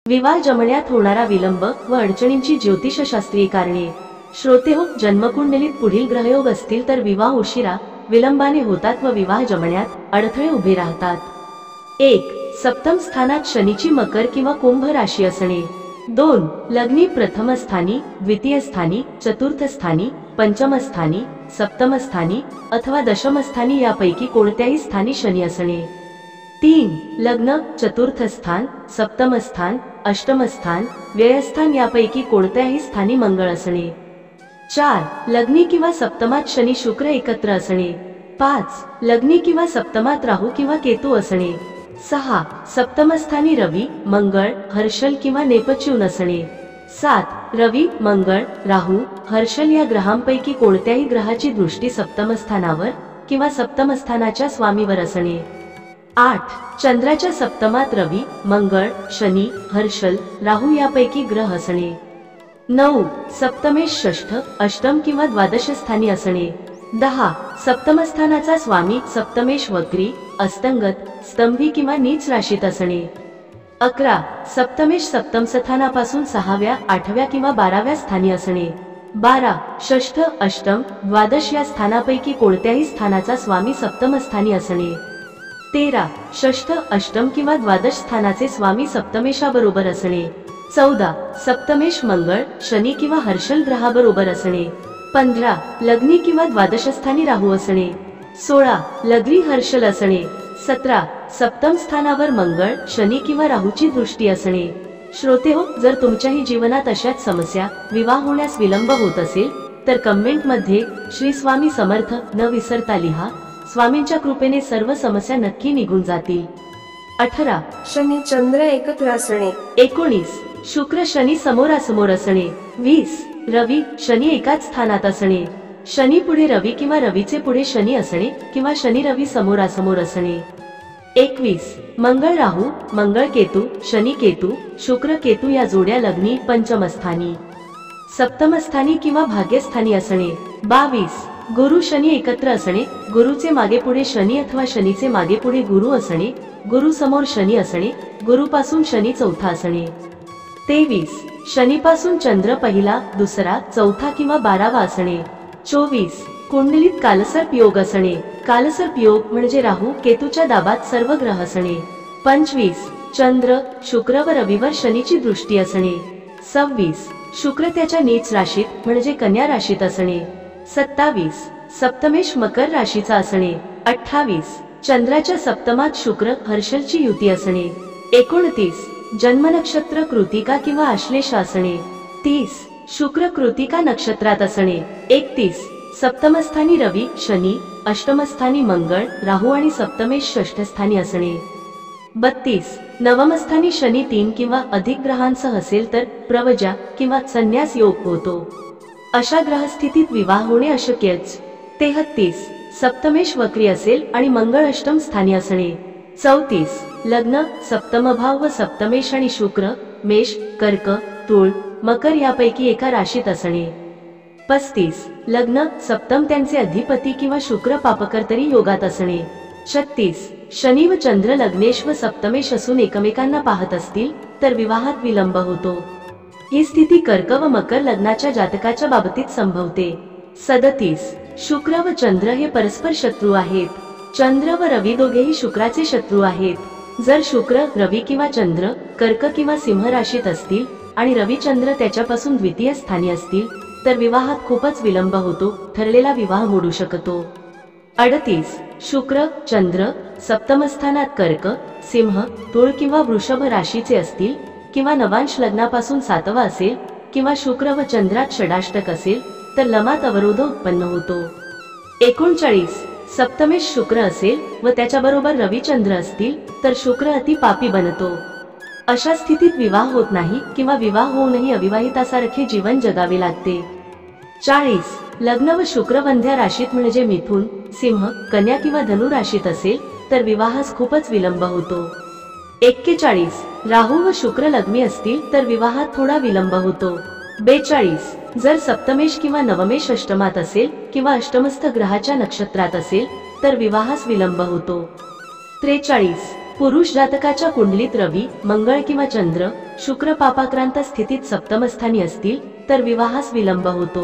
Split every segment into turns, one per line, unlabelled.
विवाह जमण्यात होणारा विलंब व अडचणींची ज्योतिषशास्त्रीय कारणे। श्रोतेहो, जन्मकुंडलीत पुढील ग्रहयोग असतील तर विवाह उशिरा विलंबाने होतात व विवाह जमण्यात अडथळे उभे राहतात। 1. सप्तम स्थानात शनीची मकर किंवा कुंभ राशी असणे। 2. लग्नी प्रथम स्थानी, द्वितीय स्थानी, चतुर्थ स्थानी, पंचम स्थानी, सप्तम स्थानी अथवा दशम स्थानी यापैकी कोणत्याही स्थानी शनी असणे। 3. लग्न चतुर्थ स्थान, सप्तम स्थान, अष्टम स्थान, व्ययस्थान यापैकी कोणत्याही स्थानी मंगळ असणे। 4. लग्नी किंवा सप्तमात शनी शुक्र एकत्र असणे। 5. लग्नी किंवा सप्तमात राहू किंवा केतू असणे। 6. सप्तमस्थानी रवी, मंगळ, हर्षल किंवा नेपच्यून असणे। 7. रवी, मंगळ, राहू, हर्षल या ग्रहांपैकी कोणत्याही ग्रहाची दृष्टी सप्तमस्थानावर किंवा सप्तमस्थानाच्या स्वामीवर असणे। 8. चंद्राच्या सप्तमात रवी, मंगळ, शनी, हर्षल, राहू यापैकी ग्रह असणे। 9. सप्तमेश षष्ठ, अष्टम किंवा द्वादश स्थानी असणे। 10. सप्तमस्थानाचा स्वामी सप्तमेश वक्री, अस्तंगत, स्तंभी किंवा नीच राशीत असणे। 11. सप्तमेश सप्तम स्थानापासून 6व्या, 8व्या किंवा 12व्या स्थानी असणे। 12. षष्ठ, अष्टम, द्वादश या स्थानापैकी कोणत्याही स्थानाचा स्वामी सप्तमस्थानी असणे। 13. षष्ठ, अष्टम किंवा द्वादश स्थानाचे स्वामी सप्तमेशाबरोबर असणे। 14. सप्तमेश मंगळ, शनी किंवा हर्षल ग्रहाबरोबर असणे। 15. लग्नी किंवा द्वादशस्थानी राहू असणे। 16. लग्नी हर्षल असणे। 17. सप्तम स्थानावर मंगळ, शनी किंवा राहूची दृष्टी असणे। श्रोतेहो, जर तुमच्याही जीवनात अशाच समस्या, विवाह होण्यास विलंब होत असेल तर कमेंट मध्ये श्री स्वामी समर्थ न विसरता लिहा। स्वामींच्या कृपेने सर्व समस्या नक्की निघून जातील। 18.
शनी चंद्र एकत्र असणे।
19. शुक्र शनी समोरासमोर असणे। 20. रवी शनी एकाच स्थानात असणे। शनी पुढे रवी किंवा रवीचे पुढे शनी असणे किंवा शनी रवी समोरासमोर असणे। 21. मंगळ राहू, मंगळ केतू, शनी केतू, शुक्र केतू या जोड्या लग्नी पंचमस्थानी, सप्तमस्थानी किंवा भाग्यस्थानी असणे। 22. गुरु शनी एकत्र असणे, गुरुचे मागे पुढे शनी अथवा शनीचे मागे पुढे गुरु असणे, गुरु समोर शनी असणे, गुरुपासून शनी चौथा असणे। 23. शनीपासून चंद्र पहिला, दुसरा, चौथा किंवा 12वा असणे। 24. कुंडलीत कालसर्प योग असणे। कालसर्प योग म्हणजे राहू केतूच्या दाबात सर्व ग्रह असणे। 25. चंद्र, शुक्र व रविवर शनीची दृष्टी असणे। 26. शुक्र त्याच्या नीच राशीत म्हणजे कन्या राशीत असणे। 27. सप्तमेश मकर राशीचा असणे। 28. चंद्राच्या सप्तमात शुक्र हर्षलची युती असणे। 29. जन्म नक्षत्र कृतिका किंवा आश्लेष असणे। 30. शुक्र कृतिका नक्षत्रात असणे। 31. सप्तमस्थानी रवी, शनी, अष्टमस्थानी मंगळ, राहू आणि सप्तमेश षष्ठस्थानी असणे। 32. नवमस्थानी शनी 3 किंवा अधिक ग्रहांसह असेल तर प्रवजा किंवा संन्यास योग होतो। अशा ग्रहस्थितीत विवाह होणे अशक्यच। 33. सप्तमेश वक्री असेल आणि मंगळ अष्टम स्थानी असणे। 34. लग्न सप्तम भाव व सप्तमेश आणि शुक्र मेष, कर्क, तुळ, मकर यापैकी एका राशीत असणे। 35. लग्न सप्तम त्यांचे अधिपती किंवा शुक्र पापकर्तरी योगात असणे। 36. शनी व चंद्र लग्नेश व सप्तमेश असून एकमेकांना पाहत असतील तर विवाहात विलंब होतो। ही स्थिती कर्क व मकर लग्नाच्या जातकाच्या बाबतीत संभवते। 37. शुक्र व चंद्र हे परस्पर शत्रू आहेत। चंद्र व रवी दोघेही शुक्राचे शत्रू आहेत। जर शुक्र, रवी किंवा चंद्र कर्क किंवा सिंह राशीत असतील आणि रवी चंद्र त्याच्यापासून द्वितीय स्थानी असतील तर विवाहात खूपच विलंब होतो, ठरलेला विवाह मोडू शकतो। 38. शुक्र, चंद्र सप्तमस्थानात कर्क, सिंह, तुळ किंवा वृषभ राशीचे असतील किंवा नवांश लग्नापासून 7वा असेल किंवा शुक्र व चंद्रात षडाष्टक असेल तर लमात अवरोध उत्पन्न होतो। 39. सप्तमेश शुक्र असेल व त्याच्याबरोबर रविचंद्र असतील तर शुक्र अति पापी बनतो। अशा स्थितीत विवाह होत नाही किंवा विवाह होऊनही अविवाहितासारखे जीवन जगावे लागते। 40. लग्न व शुक्र वंध्या राशीत म्हणजे मिथुन, सिंह, कन्या किंवा धनु राशीत असेल तर विवाहास खूपच विलंब होतो। 41. राहू व शुक्र लग्नी असतील तर विवाहात थोडा विलंब होतो। 42. जर सप्तमेश किंवा नवमेश अष्टमात असेल किंवा अष्टमस्थ ग्रहाच्या नक्षत्रात असेल तर विवाहास विलंब होतो। 43. पुरुष जातकाच्या कुंडलीत रवी, मंगळ किंवा चंद्र, शुक्र पापाक्रांत स्थितीत सप्तमस्थानी असतील तर विवाहास विलंब होतो.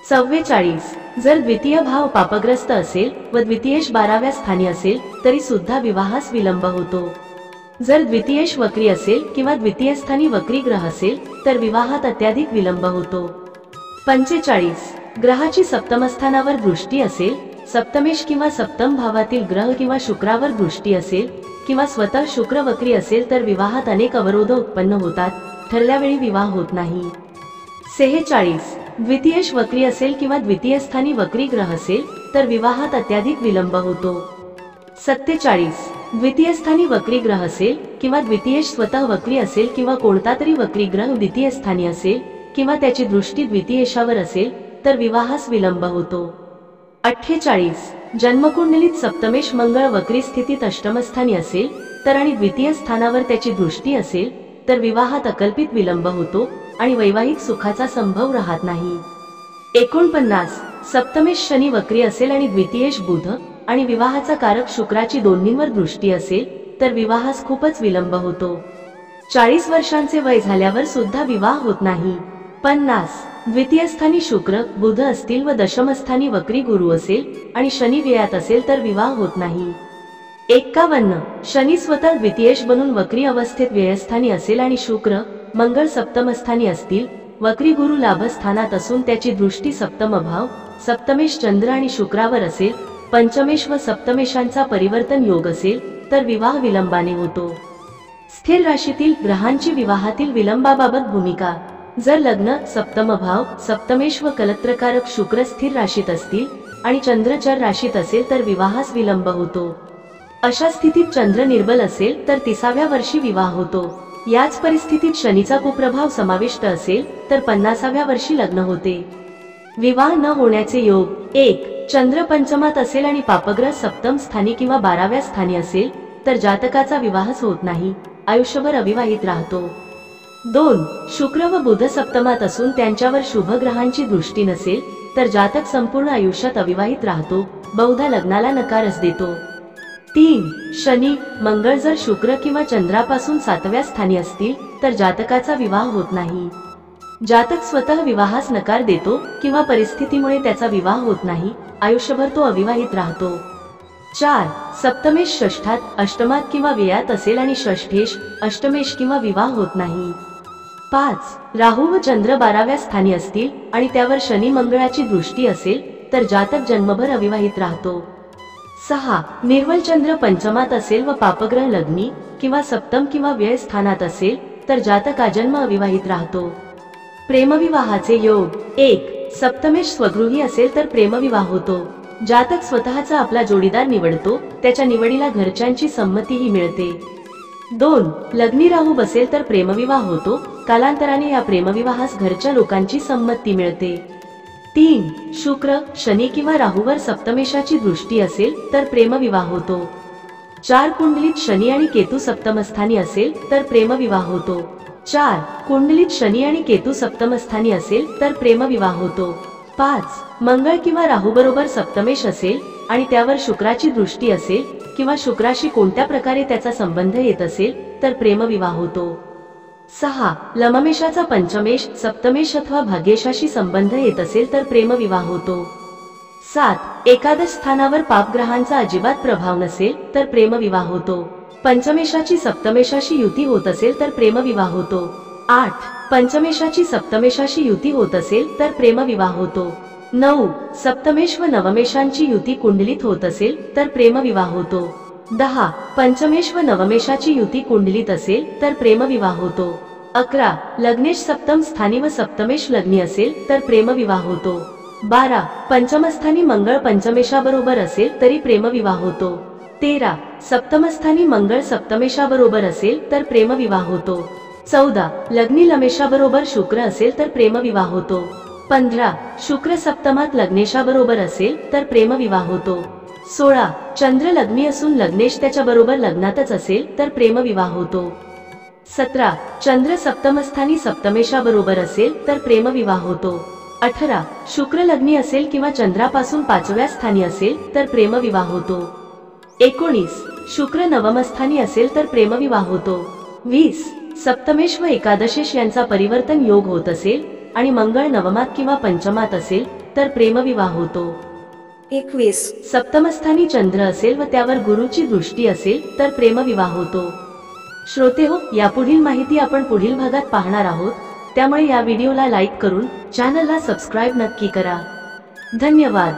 44 जर द्वितीय भाव पापग्रस्त असेल व द्वितीयेश 12व्या स्थानी असेल तरी सुद्धा विवाहास विलंब होतो. जर द्वितीयेश वक्री असेल किंवा द्वितीय स्थानी वक्री ग्रह असेल तर विवाहात अत्याधिक विलंब होतो. 45 ग्रहाची सप्तमस्थानावर दृष्टी असेल, सप्तमेश किंवा सप्तम भावातील ग्रह किंवा शुक्रावर दृष्टी असेल किंवा स्वतः शुक्र वक्री असेल तर विवाहात अनेक अवरोध उत्पन्न होतात, ठरल्या वेळी विवाह होत नाही. 46 द्वितीयेश वक्री असेल किंवा द्वितीय स्थानी वक्री ग्रह असेल तर विवाहात अत्याधिक विलंब होतो. 47 द्वितीय स्थानी वक्री ग्रह असेल किंवा द्वितीयेश स्वतः वक्री असेल किंवा कोणता तरी वक्री ग्रह द्वितीय स्थानी असेल किंवा त्याची दृष्टी द्वितीयेशावर असेल तर विवाहास विलंब होतो. 48 जन्मकुंडलीत सप्तमेश मंगळ वक्री स्थितीत अष्टमस्थानी असेल तर आणि द्वितीय स्थानावर त्याची दृष्टी असेल तर विवाहात अकल्पित विलंब होतो आणि वैवाहिक सुखाचा संभव राहत नाही. 49 सप्तमेश शनी वक्री असेल आणि द्वितीयेश बुध आणि विवाहाचा कारक शुक्राची दोन्हींवर दृष्टी असेल तर विवाहास खूपच विलंब होतो. 40 वर्षांचे वय झाल्यावर सुद्धा विवाह होत नाही. 50 द्वितीय स्थानी शुक्र बुध असतील व दशमस्थानी वक्री गुरु असेल आणि शनी व्ययात असेल तर विवाह होत नाही. 51 शनी स्वतः द्वितीयेश बनून वक्री अवस्थेत व्ययस्थानी असेल आणि शुक्र मंगळ सप्तमस्थानी असतील, वक्री गुरु लाभस्थानात असून त्याची दृष्टी सप्तम भाव सप्तमेश चंद्र आणि शुक्रावर असेल, पंचमेश व सप्तमेशांचा परिवर्तन योग असेल तर विवाह विलंबाने होतो. स्थिर राशीतील ग्रहांची विवाहातील विलंबाबाबत भूमिका. जर लग्न सप्तम भाव सप्तमेश व कलत्रकारक शुक्र स्थिर राशीत असतील आणि चंद्र चर राशीत असेल तर विवाहास विलंब होतो. अशा स्थितीत चंद्र निर्बल असेल तर 30व्या वर्षी विवाह होतो. याच परिस्थितीत शनीचा कुप्रभाव समाविष्ट असेल तर 50व्या वर्षी लग्न होते. विवाह न होण्याचे योग. 1 चंद्र पंचमात असेल आणि पापग्रह सप्तम स्थानी किंवा 12व्या स्थानी असेल तर जातकाचा विवाहच होत नाही, आयुष्यभर अविवाहित राहतो. 2 शुक्र व बुध सप्तमात असून त्यांच्यावर शुभ ग्रहांची दृष्टी नसेल तर जातक संपूर्ण आयुष्यात अविवाहित राहतो, बहुधा लग्नाला नकारच देतो. 3 शनी मंगळ जर शुक्र किंवा चंद्रापासून 7व्या स्थानी असतील तर जातकाचा विवाह होत नाही. जातक स्वतः विवाहास नकार देतो किंवा परिस्थितीमुळे त्याचा विवाह होत नाही, आयुष्यभर तो अविवाहित राहतो. 4 सप्तमेश षष्ठात अष्टमात किंवा व्ययात असेल आणि षष्ठेश अष्टमेश किंवा विवाह होत नाही. 5 राहू व चंद्र 12व्या स्थानी असतील आणि त्यावर शनी मंगळाची दृष्टी असेल तर जातक जन्मभर अविवाहित राहतो. 6 निर्मल चंद्र पंचमात असेल व पापग्रह लग्नी किंवा सप्तम किंवा व्यय स्थानात असेल तर जातक आजन्म अविवाहित राहतो. प्रेमविवाहाचे योग. 1 सप्तमेश स्वगृही असेल तर प्रेमविवाह होतो. जातक स्वतःचा आपला जोडीदार निवडतो, त्याच्या निवडीला घरच्यांची संमतीही मिळते. 2 लग्नी राहू बसेल तर प्रेमविवाह होतो, कालांतराने या प्रेमविवाहास घरच्या लोकांची संमती मिळते. 3 शुक्र शनी किंवा राहूवर सप्तमेशाची दृष्टी असेल तर प्रेमविवाह होतो. 4 कुंडलीत शनी आणि केतू सप्तमस्थानी असेल तर प्रेमविवाह होतो. 4 कुंडलीत शनी आणि केतू सप्तमस्थानी असेल तर प्रेमविवाह होतो. 5 मंगळ किंवा राहू बरोबर सप्तमेश असेल आणि त्यावर शुक्राची दृष्टी असेल किंवा शुक्राशी कोणत्या प्रकारे त्याचा संबंध येत असेल तर प्रेमविवाह होतो. 6 लममेशाचा पंचमेश सप्तमेश अथवा भाग्येशाशी संबंध येत असेल तर प्रेमविवाह होतो. 7 एकादश स्थानावर पापग्रहांचा अजिबात प्रभाव नसेल तर प्रेमविवाह होतो. पंचमेशाची सप्तमेशाशी युती होत असेल तर प्रेमविवाह होतो. 8 पंचमेशाची सप्तमेशाशी युती होत असेल तर प्रेमविवाह होतो. 9 सप्तमेश व नवमेशांची युती कुंडलीत होत असेल तर प्रेमविवाह होतो. 10 पंचमेश व नवमेशाची युती कुंडलीत असेल तर प्रेमविवाह होतो. 11 लग्नेश सप्तम स्थानी व सप्तमेश लग्नी असेल तर प्रेमविवाह होतो. 12 पंचमस्थानी मंगळ पंचमेशाबरोबर असेल तरी प्रेमविवाह होतो. 13 सप्तमस्थानी मंगळ सप्तमेशाबरोबर असेल तर प्रेमविवाह होतो. 14 लग्नी लमेशाबरोबर शुक्र असेल तर प्रेमविवाह होतो. 15 शुक्र सप्तमात लग्नेशाबरोबर असेल तर प्रेमविवाह होतो. 16 चंद्र लग्नी असून लग्नेश त्याच्या बरोबर लग्नातच असेल तर प्रेमविवाह होतो. 17 चंद्र सप्तमस्थानी सप्तमेशाबरोबर असेल तर प्रेमविवाह होतो. 18 शुक्र लग्नी असेल किंवा चंद्रापासून 5व्या स्थानी असेल तर प्रेमविवाह होतो. 19 शुक्र नवमस्थानी असेल तर प्रेमविवाह होतो. 20 सप्तमेश व एकादशेश यांचा परिवर्तन योग होत असेल आणि मंगळ नवमात किंवा पंचमात असेल तर प्रेमविवाह होतो.
21
सप्तमस्थानी चंद्र असेल व त्यावर गुरुची दृष्टी असेल तर प्रेमविवाह होतो. श्रोतेहो, यापुढील माहिती आपण पुढील भागात पाहणार आहोत, त्यामुळे या व्हिडिओला लाईक करून चॅनलला सबस्क्राईब नक्की करा. धन्यवाद.